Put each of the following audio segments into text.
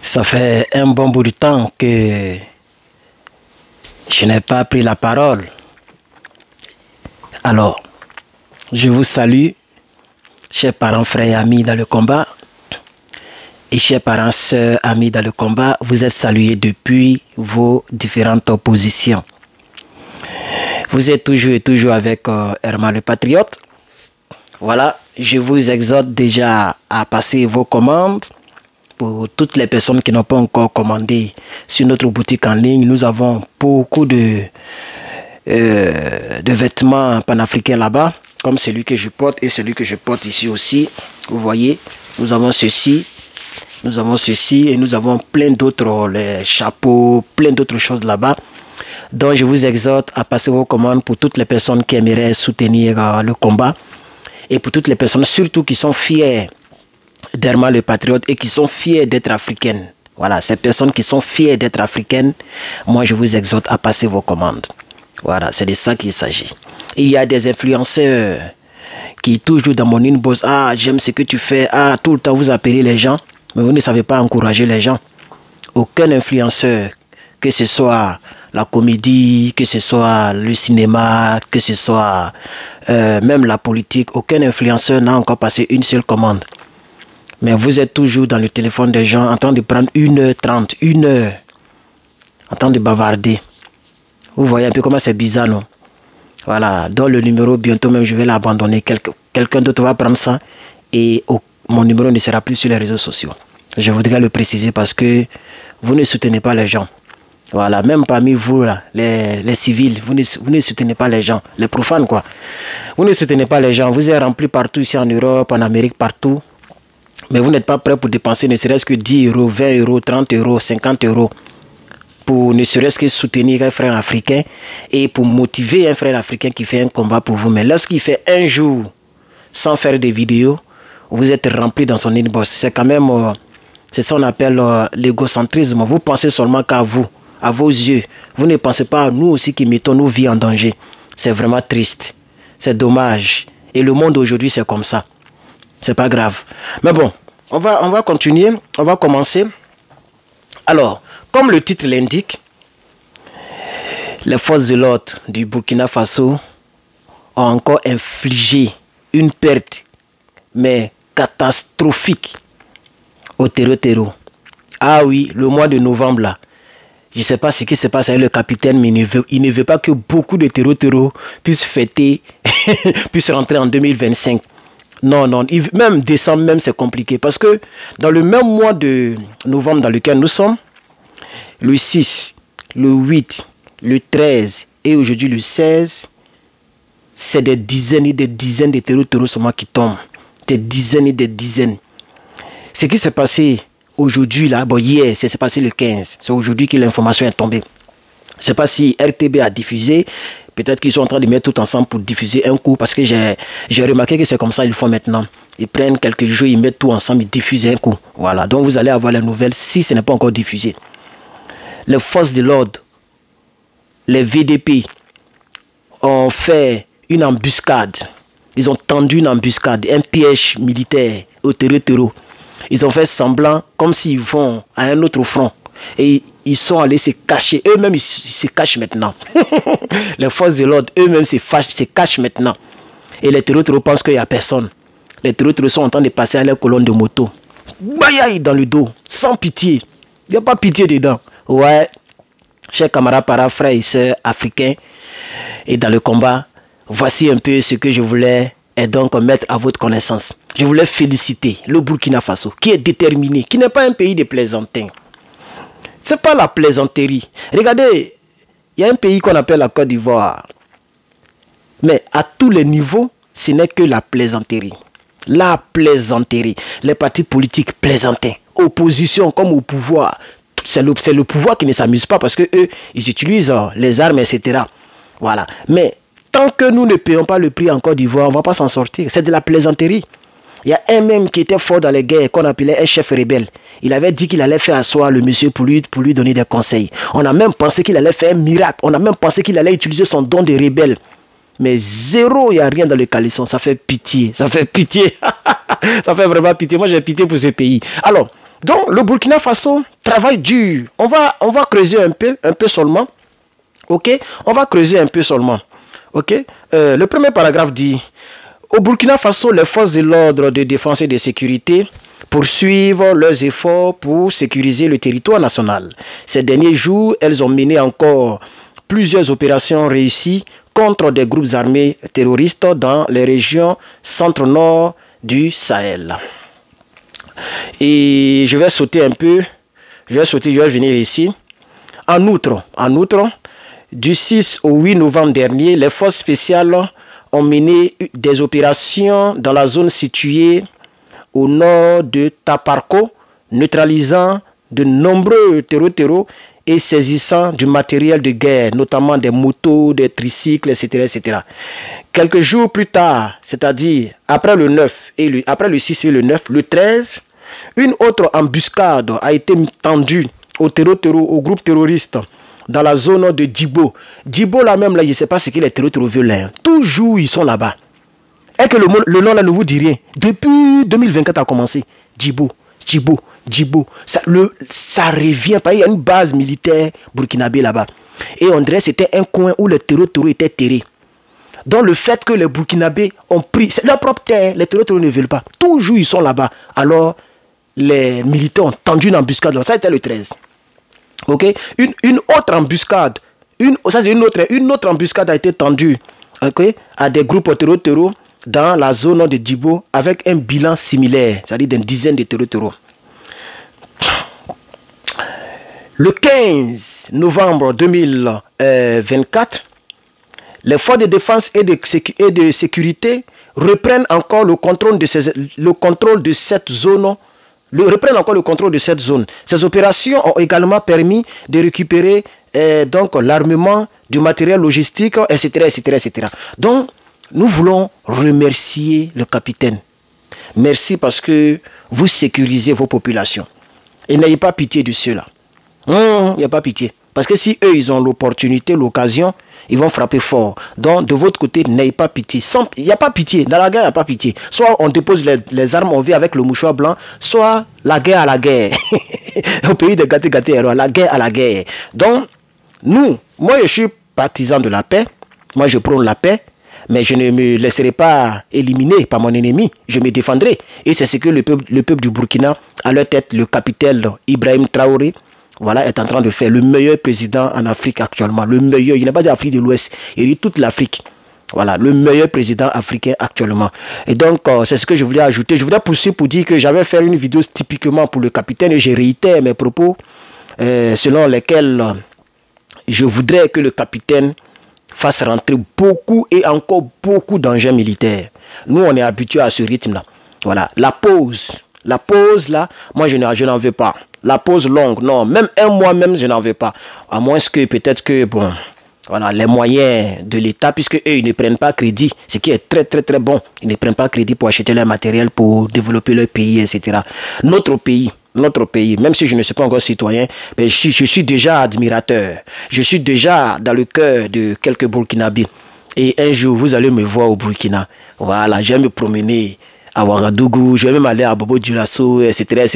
Ça fait un bon bout de temps que je n'ai pas pris la parole. Alors, je vous salue, chers parents, frères et amis dans le combat. Et chers parents, sœurs, amis dans le combat, vous êtes salués depuis vos différentes positions. Vous êtes toujours avec Herman le Patriote. Voilà, je vous exhorte déjà à passer vos commandes. Pour toutes les personnes qui n'ont pas encore commandé sur notre boutique en ligne, nous avons beaucoup de vêtements panafricains là-bas, comme celui que je porte et celui que je porte ici aussi. Vous voyez, nous avons ceci et nous avons plein d'autres, les chapeaux, plein d'autres choses là-bas. Donc je vous exhorte à passer vos commandes pour toutes les personnes qui aimeraient soutenir le combat et pour toutes les personnes surtout qui sont fières d'Herman le Patriote et qui sont fiers d'être africaines. Voilà, ces personnes qui sont fières d'être africaines, moi je vous exhorte à passer vos commandes. Voilà, c'est de ça qu'il s'agit. Il y a des influenceurs qui toujours dans mon inbox, ah j'aime ce que tu fais, ah tout le temps vous appelez les gens, mais vous ne savez pas encourager les gens. Aucun influenceur, que ce soit la comédie, que ce soit le cinéma, que ce soit même la politique, aucun influenceur n'a encore passé une seule commande. Mais vous êtes toujours dans le téléphone des gens en train de prendre 1h30, 1 heure, en train de bavarder. Vous voyez un peu comment c'est bizarre, non? Voilà, dans le numéro, bientôt même, je vais l'abandonner. Quelqu'un d'autre va prendre ça et mon numéro ne sera plus sur les réseaux sociaux. Je voudrais le préciser parce que vous ne soutenez pas les gens. Voilà, même parmi vous, là, les civils, vous ne soutenez pas les gens, les profanes, quoi. Vous ne soutenez pas les gens. Vous êtes remplis partout ici en Europe, en Amérique, partout. Mais vous n'êtes pas prêt pour dépenser ne serait-ce que 10 euros, 20 euros, 30 euros, 50 euros pour ne serait-ce que soutenir un frère africain et pour motiver un frère africain qui fait un combat pour vous. Mais lorsqu'il fait un jour sans faire de vidéos, vous êtes rempli dans son inbox. C'est quand même, c'est ça qu'on appelle l'égocentrisme. Vous pensez seulement qu'à vous, à vos yeux. Vous ne pensez pas à nous aussi qui mettons nos vies en danger. C'est vraiment triste. C'est dommage. Et le monde aujourd'hui, c'est comme ça. C'est pas grave. Mais bon, on va continuer. On va commencer. Alors, comme le titre l'indique, les forces de l'ordre du Burkina Faso ont encore infligé une perte, mais catastrophique, au Terreau. Ah oui, le mois de novembre là. Je ne sais pas ce qui se passe avec le capitaine, mais il ne veut pas que beaucoup de Terreau puissent fêter, puissent rentrer en 2025. Non, même décembre, même c'est compliqué. Parce que dans le même mois de novembre dans lequel nous sommes, le 6, le 8, le 13 et aujourd'hui le 16, c'est des dizaines et des dizaines de terreaux seulement qui tombent. Des dizaines et des dizaines. Ce qui s'est passé aujourd'hui, là, bon, hier, c'est passé le 15. C'est aujourd'hui que l'information est tombée. Je ne sais pas si RTB a diffusé. Peut-être qu'ils sont en train de mettre tout ensemble pour diffuser un coup. Parce que j'ai remarqué que c'est comme ça ils font maintenant. Ils prennent quelques jours, ils mettent tout ensemble, ils diffusent un coup. Voilà. Donc vous allez avoir les nouvelles si ce n'est pas encore diffusé. Les forces de l'ordre, les VDP, ont fait une embuscade. Ils ont tendu une embuscade, un piège militaire au Terreau. Ils ont fait semblant comme s'ils vont à un autre front. Et ils sont allés se cacher. Eux-mêmes, ils se cachent maintenant. Les forces de l'ordre, eux-mêmes, se cachent maintenant. Et les terreaux pensent qu'il n'y a personne. Les terreaux sont en train de passer à leur colonne de moto. Bayaï dans le dos, sans pitié. Il n'y a pas pitié dedans. Ouais, chers camarades, parents, frères et sœurs africains, et dans le combat, voici un peu ce que je voulais et donc mettre à votre connaissance. Je voulais féliciter le Burkina Faso, qui est déterminé, qui n'est pas un pays de plaisantins. Ce n'est pas la plaisanterie. Regardez, il y a un pays qu'on appelle la Côte d'Ivoire. Mais à tous les niveaux, ce n'est que la plaisanterie. La plaisanterie. Les partis politiques plaisantins. Opposition comme au pouvoir. C'est le pouvoir qui ne s'amuse pas parce que eux, ils utilisent les armes, etc. Voilà. Mais tant que nous ne payons pas le prix en Côte d'Ivoire, on ne va pas s'en sortir. C'est de la plaisanterie. Il y a un même qui était fort dans les guerres, qu'on appelait un chef rebelle. Il avait dit qu'il allait faire asseoir le monsieur pour lui donner des conseils. On a même pensé qu'il allait faire un miracle. On a même pensé qu'il allait utiliser son don de rebelle. Mais zéro, il n'y a rien dans le caleçon. Ça fait pitié. Ça fait pitié. Ça fait vraiment pitié. Moi, j'ai pitié pour ce pays. Alors, Donc, le Burkina Faso travaille dur. On va creuser un peu seulement. Ok, on va creuser un peu seulement. Ok, le premier paragraphe dit: au Burkina Faso, les forces de l'ordre de défense et de sécurité poursuivent leurs efforts pour sécuriser le territoire national. Ces derniers jours, elles ont mené encore plusieurs opérations réussies contre des groupes armés terroristes dans les régions centre-nord du Sahel. Et je vais sauter un peu, je vais venir ici. En outre, du 6 au 8 novembre dernier, les forces spéciales ont mené des opérations dans la zone située au nord de Taparko, neutralisant de nombreux terreaux et saisissant du matériel de guerre, notamment des motos, des tricycles, etc. etc. Quelques jours plus tard, c'est-à-dire après le 6 et le 9, le 13, une autre embuscade a été tendue au groupe terroriste dans la zone de Djibo. Djibo là même, là, je ne sais pas ce que les terreaux veulent. Toujours, ils sont là-bas. Et que le nom là ne vous dit rien. Depuis 2024 a commencé. Djibo. Ça revient. Il y a une base militaire burkinabé là-bas. Et on dirait que c'était un coin où les terreaux étaient terrés. Donc le fait que les Burkinabés ont pris, c'est leur propre terre, les terreaux ne veulent pas. Toujours ils sont là-bas. Alors les militaires ont tendu une embuscade là. Ça c'était le 13. Ok, une autre embuscade, une autre embuscade a été tendue, okay, à des groupes terreaux dans la zone de Djibo avec un bilan similaire, c'est-à-dire d'une dizaine de terreaux. Le 15 novembre 2024, les forces de défense et de sécurité reprennent encore le contrôle de cette zone. Ces opérations ont également permis de récupérer donc l'armement, du matériel logistique, etc. Donc, nous voulons remercier le capitaine. Merci parce que vous sécurisez vos populations. Et n'ayez pas pitié de ceux-là. Il n'y a pas pitié. Parce que si eux, ils ont l'opportunité, l'occasion, ils vont frapper fort. Donc, de votre côté, n'ayez pas pitié. Il n'y a pas pitié. Dans la guerre, il n'y a pas pitié. Soit on dépose les armes, on vit avec le mouchoir blanc, soit la guerre à la guerre. Au pays de gâté, la guerre à la guerre. Donc, moi, je suis partisan de la paix. Moi, je prône la paix. Mais je ne me laisserai pas éliminer par mon ennemi. Je me défendrai. Et c'est ce que le peuple du Burkina, à leur tête, le capitaine Ibrahim Traoré, voilà, est en train de faire. Le meilleur président en Afrique actuellement. Le meilleur. Il n'a pas dit Afrique de l'Ouest. Il dit toute l'Afrique. Voilà, le meilleur président africain actuellement. Et donc, c'est ce que je voulais ajouter. Je voulais pousser pour dire que j'avais fait une vidéo typiquement pour le capitaine et je réitère mes propos selon lesquels je voudrais que le capitaine fasse rentrer beaucoup et encore beaucoup d'engins militaires. Nous, on est habitués à ce rythme-là. Voilà, la pause là, moi, je n'en veux pas. La pause longue, non, même un mois même, je n'en veux pas. À moins que peut-être que, bon, voilà, les moyens de l'État, puisque eux, ils ne prennent pas crédit, ce qui est très bon. Ils ne prennent pas crédit pour acheter leur matériel, pour développer leur pays, etc. Notre pays, même si je ne suis pas encore citoyen, mais je suis déjà admirateur. Je suis déjà dans le cœur de quelques Burkinabés. Et un jour, vous allez me voir au Burkina. Voilà, je vais me promener à Ouagadougou, je vais même aller à Bobo Dioulasso, etc.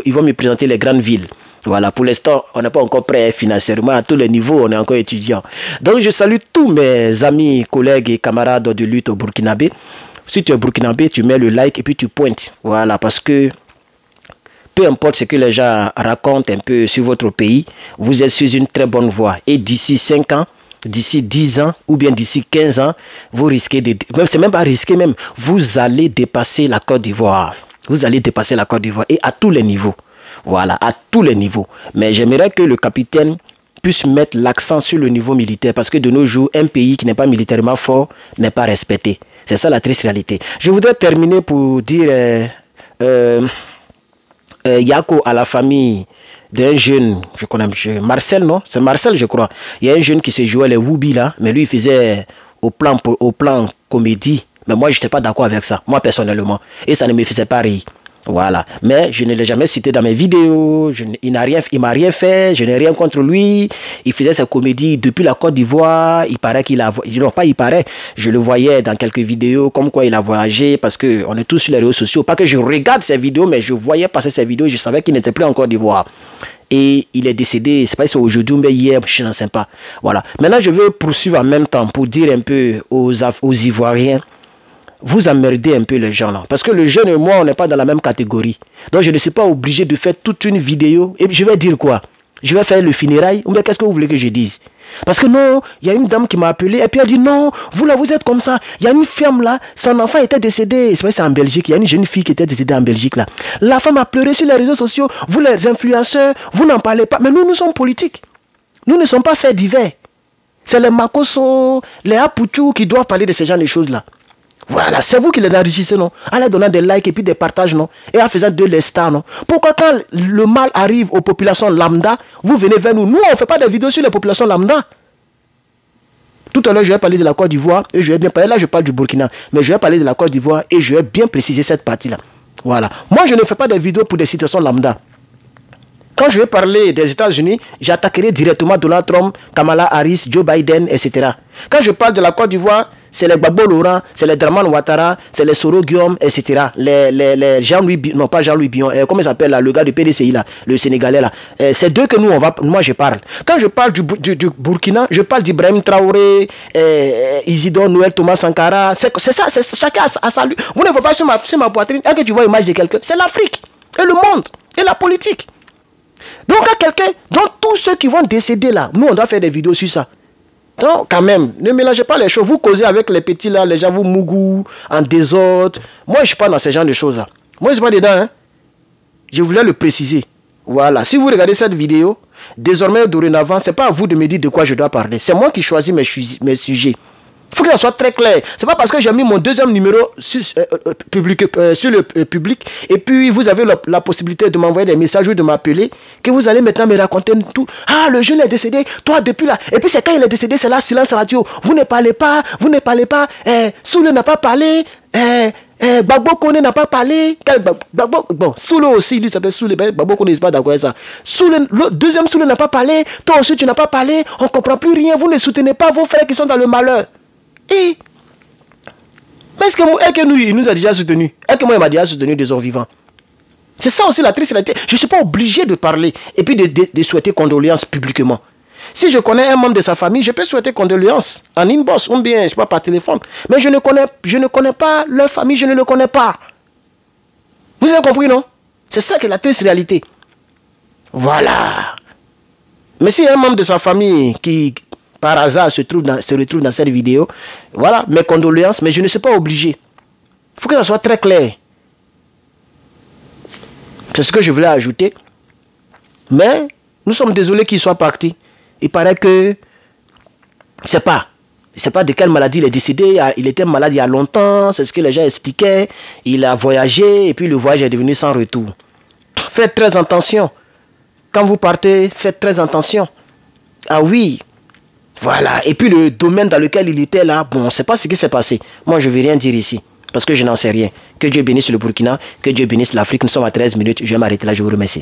Ils vont me présenter les grandes villes. Voilà, pour l'instant, on n'est pas encore prêt financièrement. À tous les niveaux, on est encore étudiant. Donc, je salue tous mes amis, collègues et camarades de lutte au Burkinabé. Si tu es Burkinabé, tu mets le like et puis tu pointes. Voilà, parce que peu importe ce que les gens racontent un peu sur votre pays, vous êtes sur une très bonne voie. Et d'ici 5 ans, d'ici 10 ans ou bien d'ici 15 ans, vous risquez de... C'est même pas risquer même. Vous allez dépasser la Côte d'Ivoire. Vous allez dépasser la Côte d'Ivoire et à tous les niveaux. Voilà, à tous les niveaux. Mais j'aimerais que le capitaine puisse mettre l'accent sur le niveau militaire parce que de nos jours, un pays qui n'est pas militairement fort n'est pas respecté. C'est ça la triste réalité. Je voudrais terminer pour dire Yako à la famille d'un jeune, je connais Marcel, non? C'est Marcel, je crois. Il y a un jeune qui se jouait les Woubi là, mais lui il faisait au plan comédie. Mais moi, je n'étais pas d'accord avec ça, moi personnellement. Et ça ne me faisait pas rire. Voilà. Mais je ne l'ai jamais cité dans mes vidéos. Il m'a rien fait. Je n'ai rien contre lui. Il faisait sa comédie depuis la Côte d'Ivoire. Il paraît qu'il a... Non, pas il paraît. Je le voyais dans quelques vidéos comme quoi il a voyagé parce qu'on est tous sur les réseaux sociaux. Pas que je regarde ses vidéos, mais je voyais passer ses vidéos et je savais qu'il n'était plus en Côte d'Ivoire. Et il est décédé, c'est pas si c'est aujourd'hui ou hier, je n'en sais pas. Voilà. Maintenant, je vais poursuivre en même temps pour dire un peu aux Ivoiriens, vous emmerdez un peu les gens là. Parce que le jeune et moi, on n'est pas dans la même catégorie. Donc, je ne suis pas obligé de faire toute une vidéo. Et je vais dire quoi? Je vais faire le funérail? Ou bien qu'est-ce que vous voulez que je dise? Parce que non, il y a une dame qui m'a appelé et puis elle dit non, vous là, vous êtes comme ça. Il y a une femme là, son enfant était décédé. C'est vrai, c'est en Belgique. Il y a une jeune fille qui était décédée en Belgique là. La femme a pleuré sur les réseaux sociaux. Vous les influenceurs, vous n'en parlez pas. Mais nous sommes politiques. Nous ne sommes pas faits divers. C'est les Makoso, les Apuchou qui doivent parler de ces genre de choses là. Voilà, c'est vous qui les enrichissez, non? En leur donnant des likes et puis des partages, non? Et en faisant de les stars, non? Pourquoi quand le mal arrive aux populations lambda, vous venez vers nous? Nous, on ne fait pas de vidéos sur les populations lambda. Tout à l'heure, je vais parler de la Côte d'Ivoire et je vais bien parler. Là, je parle du Burkina, mais je vais parler de la Côte d'Ivoire et je vais bien préciser cette partie-là. Voilà. Moi, je ne fais pas de vidéos pour des situations lambda. Quand je vais parler des États-Unis, j'attaquerai directement Donald Trump, Kamala Harris, Joe Biden, etc. Quand je parle de la Côte d'Ivoire, c'est les Gbagbo Laurent, c'est les Draman Ouattara, c'est les Soro Guillaume, etc. Les Jean-Louis, non pas Jean-Louis Bion, comment il s'appelle là, le gars du PDCI là, le Sénégalais là. C'est d'eux que moi je parle. Quand je parle du Burkina, je parle d'Ibrahim Traoré, Isidore Noël Thomas Sankara. C'est ça, chacun a sa lutte. Vous ne voyez pas sur ma poitrine, et que tu vois l'image de quelqu'un, c'est l'Afrique, et le monde, et la politique. Donc à quelqu'un, donc tous ceux qui vont décéder là, nous on doit faire des vidéos sur ça. Donc quand même, ne mélangez pas les choses. Vous causez avec les petits là, les gens vous mougou, en désordre. Moi je ne suis pas dans ce genre de choses là. Moi je ne suis pas dedans. Hein. Je voulais le préciser. Voilà, si vous regardez cette vidéo, désormais dorénavant, ce n'est pas à vous de me dire de quoi je dois parler. C'est moi qui choisis mes sujets. Il faut que ça soit très clair. Ce n'est pas parce que j'ai mis mon deuxième numéro sur le public et puis vous avez la possibilité de m'envoyer des messages ou de m'appeler que vous allez maintenant me raconter tout. Ah, le jeune est décédé, toi depuis là. Et puis c'est quand il est décédé, c'est là, silence radio. Vous ne parlez pas, Soule n'a pas parlé, Gbagbo Kone n'a pas parlé. Bon, Soule aussi, lui s'appelle Soule, Gbagbo Kone n'est pas d'accord avec ça. Le deuxième Soule n'a pas parlé, toi aussi tu n'as pas parlé, on ne comprend plus rien, vous ne soutenez pas vos frères qui sont dans le malheur. Et mais est-ce que nous, il nous a déjà soutenus? Est-ce que moi, il m'a déjà soutenu des ordres vivants? C'est ça aussi la triste réalité. Je ne suis pas obligé de parler et puis de souhaiter condoléances publiquement. Si je connais un membre de sa famille, je peux souhaiter condoléances en inbox ou bien, je sais pas, par téléphone. Mais je ne connais pas leur famille, je ne le connais pas. Vous avez compris, non? C'est ça qui est la triste réalité. Voilà. Mais si un membre de sa famille qui par hasard se retrouve dans cette vidéo, voilà, mes condoléances, mais je ne suis pas obligé. Il faut que ça soit très clair. C'est ce que je voulais ajouter. Mais nous sommes désolés qu'il soit parti. Il paraît que c'est pas de quelle maladie il est décédé. Il était malade il y a longtemps, c'est ce que les gens expliquaient. Il a voyagé et puis le voyage est devenu sans retour. Faites très attention. Quand vous partez, faites très attention. Ah oui. Voilà. Et puis le domaine dans lequel il était là, bon, on ne sait pas ce qui s'est passé. Moi, je ne vais rien dire ici. Parce que je n'en sais rien. Que Dieu bénisse le Burkina, que Dieu bénisse l'Afrique. Nous sommes à 13 minutes. Je vais m'arrêter là. Je vous remercie.